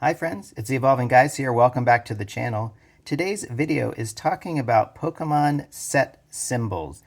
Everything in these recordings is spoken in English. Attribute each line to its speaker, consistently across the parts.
Speaker 1: Hi friends, it's the Evolving Guys here. Welcome back to the channel. Today's video is talking about Pokemon set symbols.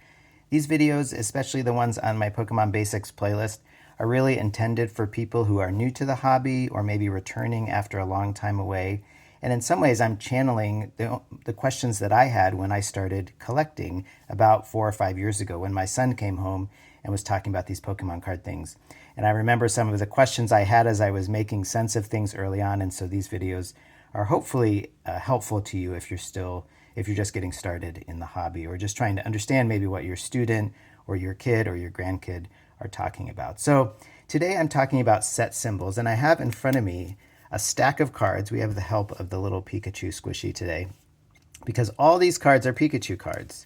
Speaker 1: These videos, especially the ones on my Pokemon Basics playlist, are really intended for people who are new to the hobby or maybe returning after a long time away. And in some ways, I'm channeling the questions that I had when I started collecting about 4 or 5 years ago when my son came home and was talking about these Pokemon card things. And I remember some of the questions I had as I was making sense of things early on. And so these videos are hopefully helpful to you if you're just getting started in the hobby or just trying to understand maybe what your student or your kid or your grandkid are talking about. So today I'm talking about set symbols, and I have in front of me a stack of cards. We have the help of the little Pikachu squishy today because all these cards are Pikachu cards.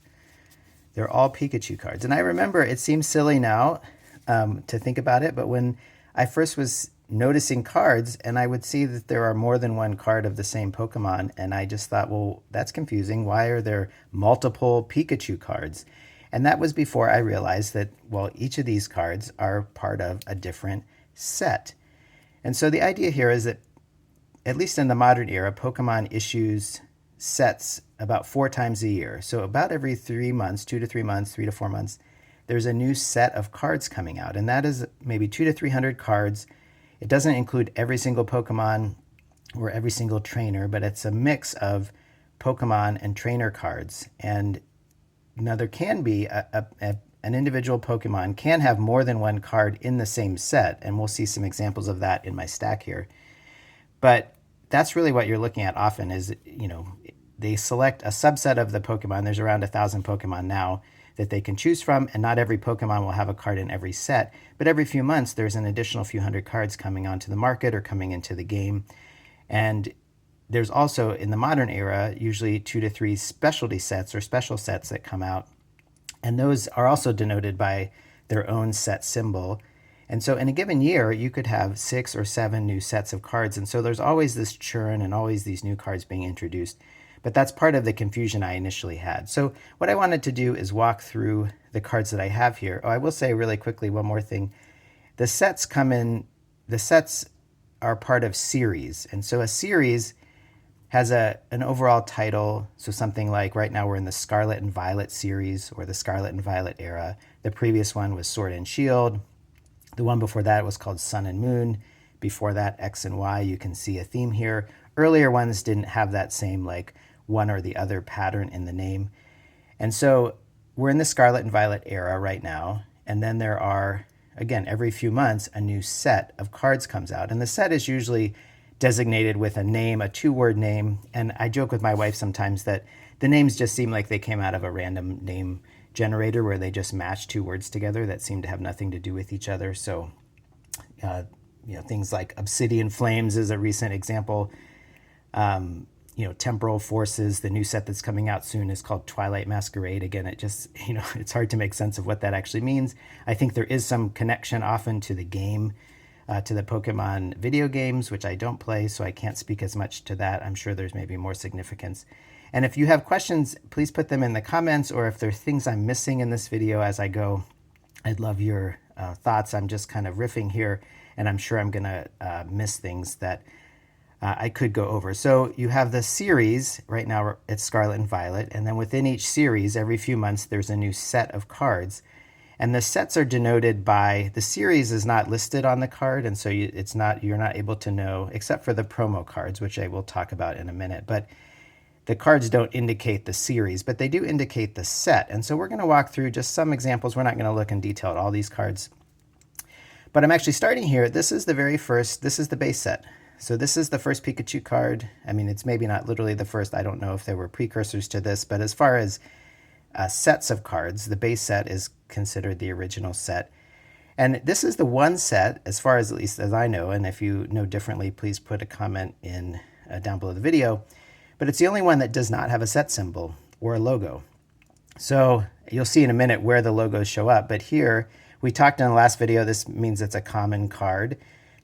Speaker 1: They're all Pikachu cards. And I remember it seems silly now to think about it, but when I first was noticing cards and I would see that there are more than one card of the same Pokemon, and I just thought, well, that's confusing. Why are there multiple Pikachu cards? And that was before I realized that, well, each of these cards are part of a different set. And so the idea here is that, at least in the modern era, Pokemon issues sets about 4 times a year. So about every 3 months, 2 to 3 months, 3 to 4 months, there's a new set of cards coming out. And that is maybe 200 to 300 cards. It doesn't include every single Pokemon or every single trainer, but it's a mix of Pokemon and trainer cards. And now there can be an individual Pokemon can have more than one card in the same set. And we'll see some examples of that in my stack here. But that's really what you're looking at often is, they select a subset of the Pokemon. There's around 1,000 Pokemon now that they can choose from, and not every Pokemon will have a card in every set, but every few months there's an additional few hundred cards coming onto the market or coming into the game. And there's also, in the modern era, usually 2 to 3 specialty sets or special sets that come out, and those are also denoted by their own set symbol. And so in a given year, you could have 6 or 7 new sets of cards, and so there's always this churn and always these new cards being introduced. But that's part of the confusion I initially had. So what I wanted to do is walk through the cards that I have here. Oh, I will say really quickly one more thing. The sets are part of series. And so a series has an overall title. So something like right now we're in the Scarlet and Violet series or the Scarlet and Violet era. The previous one was Sword and Shield. The one before that was called Sun and Moon. Before that, X and Y. You can see a theme here. Earlier ones didn't have that same one or the other pattern in the name. And so we're in the Scarlet and Violet era right now. And then there are, again, every few months, a new set of cards comes out. And the set is usually designated with a name, a 2-word name. And I joke with my wife sometimes that the names just seem like they came out of a random name generator where they just match 2 words together that seem to have nothing to do with each other. So, things like Obsidian Flames is a recent example. Temporal Forces, the new set that's coming out soon is called Twilight Masquerade. Again, it just, it's hard to make sense of what that actually means. I think there is some connection often to the game, to the Pokemon video games, which I don't play, so I can't speak as much to that. I'm sure there's maybe more significance. And if you have questions, please put them in the comments, or if there are things I'm missing in this video as I go, I'd love your thoughts. I'm just kind of riffing here, and I'm sure I'm going to miss things that I could go over. So you have the series, right now it's Scarlet and Violet, and then within each series, every few months, there's a new set of cards. And the sets are denoted by, the series is not listed on the card, and so you're not able to know, except for the promo cards, which I will talk about in a minute. But the cards don't indicate the series, but they do indicate the set. And so we're going to walk through just some examples. We're not going to look in detail at all these cards. But I'm actually starting here. This is the base set. So this is the first Pikachu card. I mean, it's maybe not literally the first. I don't know if there were precursors to this, but as far as sets of cards, the base set is considered the original set. And this is the one set, as far as at least as I know, and if you know differently, please put a comment in down below the video. But it's the only one that does not have a set symbol or a logo. So you'll see in a minute where the logos show up. But here, we talked in the last video, this means it's a common card.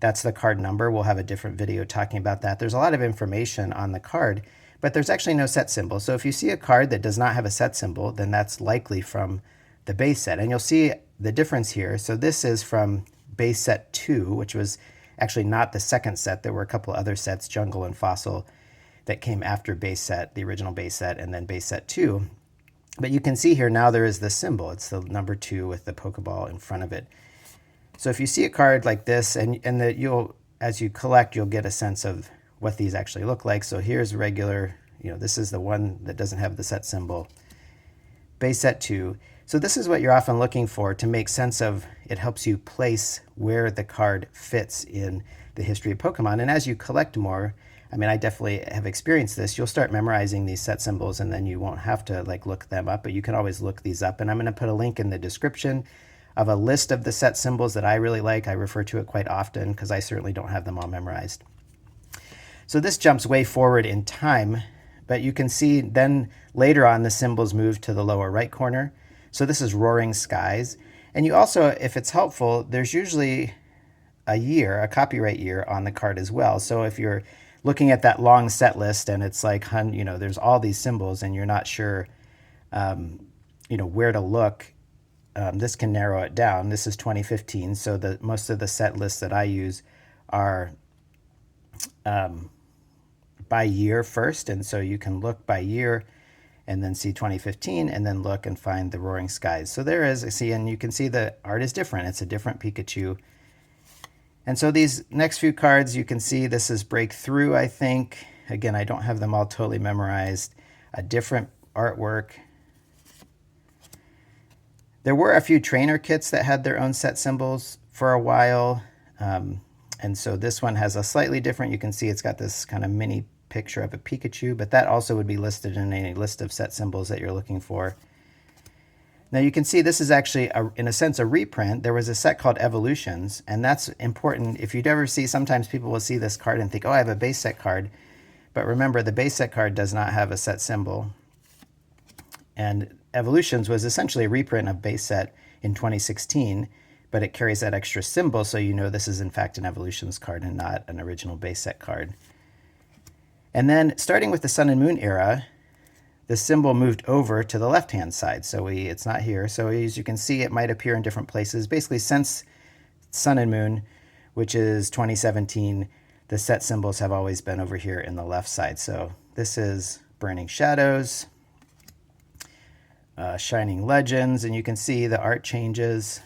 Speaker 1: That's the card number. We'll have a different video talking about that. There's a lot of information on the card, but there's actually no set symbol. So if you see a card that does not have a set symbol, then that's likely from the base set. And you'll see the difference here. So this is from base set 2, which was Actually, not the second set. There were a couple other sets, Jungle and Fossil, that came after base set, the original base set, and then base set 2. But you can see here now there is this symbol. It's the number 2 with the Pokeball in front of it. So if you see a card like this, and you'll, as you collect, you'll get a sense of what these actually look like. So here's regular, this is the one that doesn't have the set symbol. Base set 2. So this is what you're often looking for to make sense of. It helps you place where the card fits in the history of Pokemon. And as you collect more, I mean, I definitely have experienced this. You'll start memorizing these set symbols, and then you won't have to look them up, but you can always look these up. And I'm going to put a link in the description of a list of the set symbols that I really like. I refer to it quite often because I certainly don't have them all memorized. So this jumps way forward in time, but you can see then later on the symbols move to the lower right corner. So this is Roaring Skies. And you also, if it's helpful, there's usually a year, a copyright year on the card as well. So if you're looking at that long set list and it's there's all these symbols and you're not sure, where to look, this can narrow it down. This is 2015, so most of the set lists that I use are by year first, and so you can look by year and then see 2015 and then look and find the Roaring Skies. So there is, and you can see the art is different. It's a different Pikachu. And so these next few cards, you can see this is Breakthrough, I think. Again, I don't have them all totally memorized. A different artwork. There were a few trainer kits that had their own set symbols for a while. And so this one has a slightly different, you can see it's got this kind of mini picture of a Pikachu, but that also would be listed in a list of set symbols that you're looking for. Now you can see this is actually, in a sense, a reprint. There was a set called Evolutions, and that's important. If you'd ever see, sometimes people will see this card and think, oh, I have a base set card. But remember, the base set card does not have a set symbol. And Evolutions was essentially a reprint of base set in 2016, but it carries that extra symbol, so you know this is in fact an Evolutions card and not an original base set card. And then starting with the Sun and Moon era, the symbol moved over to the left-hand side. So it's not here. So as you can see, it might appear in different places. Basically, since Sun and Moon, which is 2017, the set symbols have always been over here in the left side. So this is Burning Shadows, Shining Legends, and you can see the art changes.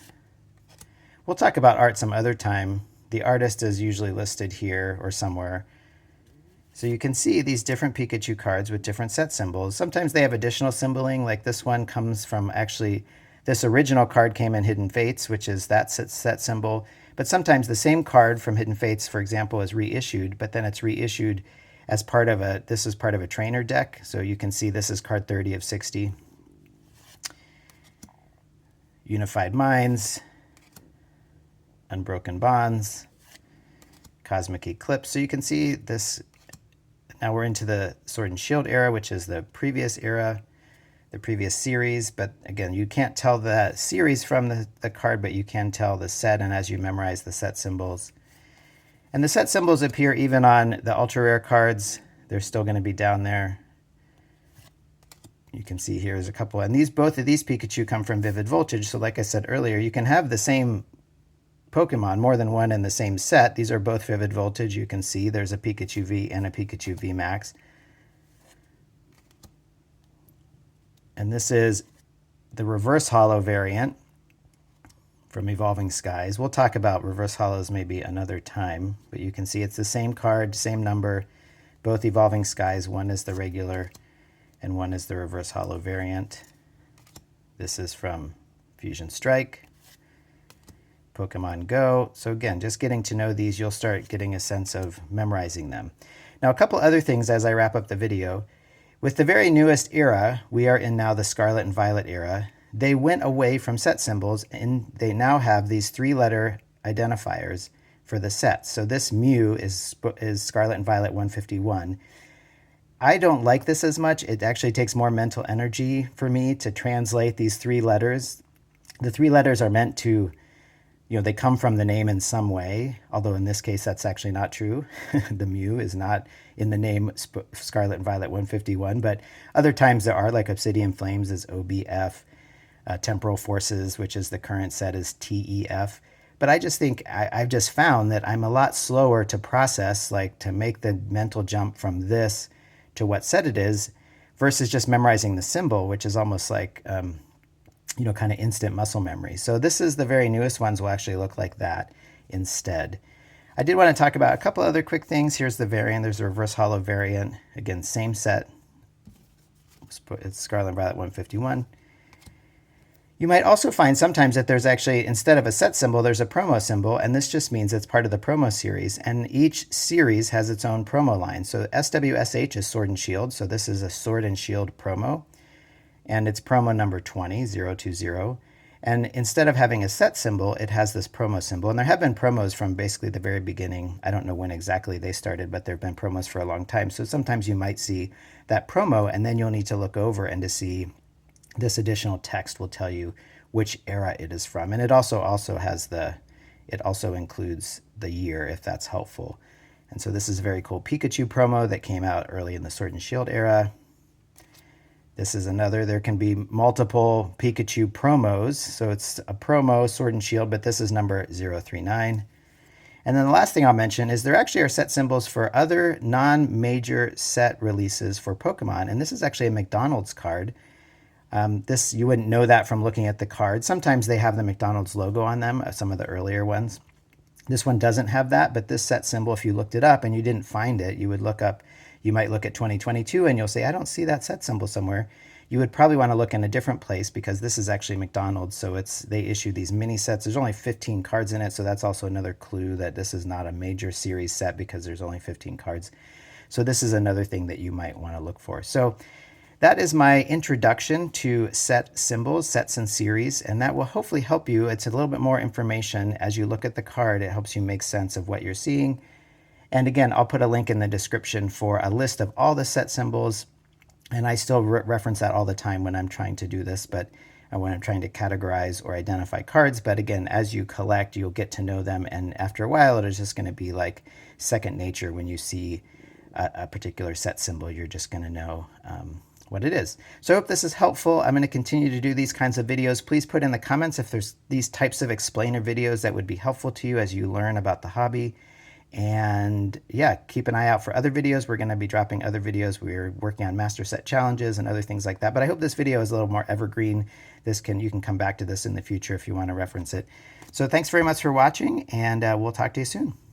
Speaker 1: We'll talk about art some other time. The artist is usually listed here or somewhere. So you can see these different Pikachu cards with different set symbols. Sometimes they have additional symboling, like this one comes from actually, this original card came in Hidden Fates, which is that set symbol. But sometimes the same card from Hidden Fates, for example, is reissued, but then it's reissued as part of this is part of a trainer deck. So you can see this is card 30 of 60. Unified Minds, Unbroken Bonds, Cosmic Eclipse. So you can see this. Now we're into the Sword and Shield era, which is the previous era, the previous series. But again, you can't tell the series from the card, but you can tell the set, and as you memorize the set symbols. And the set symbols appear even on the ultra rare cards. They're still going to be down there. You can see here's a couple. And both of these Pikachu come from Vivid Voltage. So like I said earlier, you can have the same Pokemon, more than one in the same set. These are both Vivid Voltage. You can see there's a Pikachu V and a Pikachu V Max. And this is the Reverse Holo variant from Evolving Skies. We'll talk about Reverse Holos maybe another time, but you can see it's the same card, same number, both Evolving Skies. One is the regular and one is the Reverse Holo variant. This is from Fusion Strike. Pokemon Go. So again, just getting to know these, you'll start getting a sense of memorizing them. Now, a couple other things as I wrap up the video. With the very newest era, we are in now the Scarlet and Violet era. They went away from set symbols, and they now have these 3-letter identifiers for the sets. So this Mew is Scarlet and Violet 151. I don't like this as much. It actually takes more mental energy for me to translate these 3 letters. The 3 letters are meant to, they come from the name in some way, although in this case that's actually not true. The Mew is not in the name Scarlet and Violet 151, but other times there are, like Obsidian Flames is OBF, Temporal Forces, which is the current set, is TEF. But I just think I've just found that I'm a lot slower to process, like to make the mental jump from this to what set it is versus just memorizing the symbol, which is almost like, kind of instant muscle memory. So this is the very newest ones will actually look like that instead. I did want to talk about a couple other quick things. Here's the variant. There's a reverse hollow variant. Again, same set. It's Scarlet and Violet 151. You might also find sometimes that there's actually, instead of a set symbol, there's a promo symbol, and this just means it's part of the promo series, and each series has its own promo line. So SWSH is Sword and Shield, so this is a Sword and Shield promo, and it's promo number 20, 020. And instead of having a set symbol, it has this promo symbol. And there have been promos from basically the very beginning. I don't know when exactly they started, but there have been promos for a long time. So sometimes you might see that promo, and then you'll need to look over and to see this additional text will tell you which era it is from. And it also has it also includes the year, if that's helpful. And so this is a very cool Pikachu promo that came out early in the Sword and Shield era. This is another. There can be multiple Pikachu promos. So it's a promo, Sword and Shield, but this is number 039. And then the last thing I'll mention is there actually are set symbols for other non-major set releases for Pokemon. And this is actually a McDonald's card. This, you wouldn't know that from looking at the card. Sometimes they have the McDonald's logo on them, some of the earlier ones. This one doesn't have that, but this set symbol, if you looked it up and you didn't find it, you would look up, you might look at 2022 and you'll say, I don't see that set symbol somewhere. You would probably want to look in a different place because this is actually McDonald's, so they issue these mini sets. There's only 15 cards in it, so that's also another clue that this is not a major series set because there's only 15 cards. So this is another thing that you might want to look for. So that is my introduction to set symbols, sets and series, and that will hopefully help you. It's a little bit more information as you look at the card. It helps you make sense of what you're seeing. And again, I'll put a link in the description for a list of all the set symbols. And I still reference that all the time when I'm trying to do this, but when I'm trying to categorize or identify cards. But again, as you collect, you'll get to know them. And after a while, it is just going to be like second nature. When you see a particular set symbol, you're just going to know what it is. So I hope this is helpful. I'm going to continue to do these kinds of videos. Please put in the comments if there's these types of explainer videos that would be helpful to you as you learn about the hobby. And yeah, keep an eye out for other videos. We're going to be dropping other videos. We're working on master set challenges and other things like that. But I hope this video is a little more evergreen. You can come back to this in the future if you want to reference it. So thanks very much for watching, and we'll talk to you soon.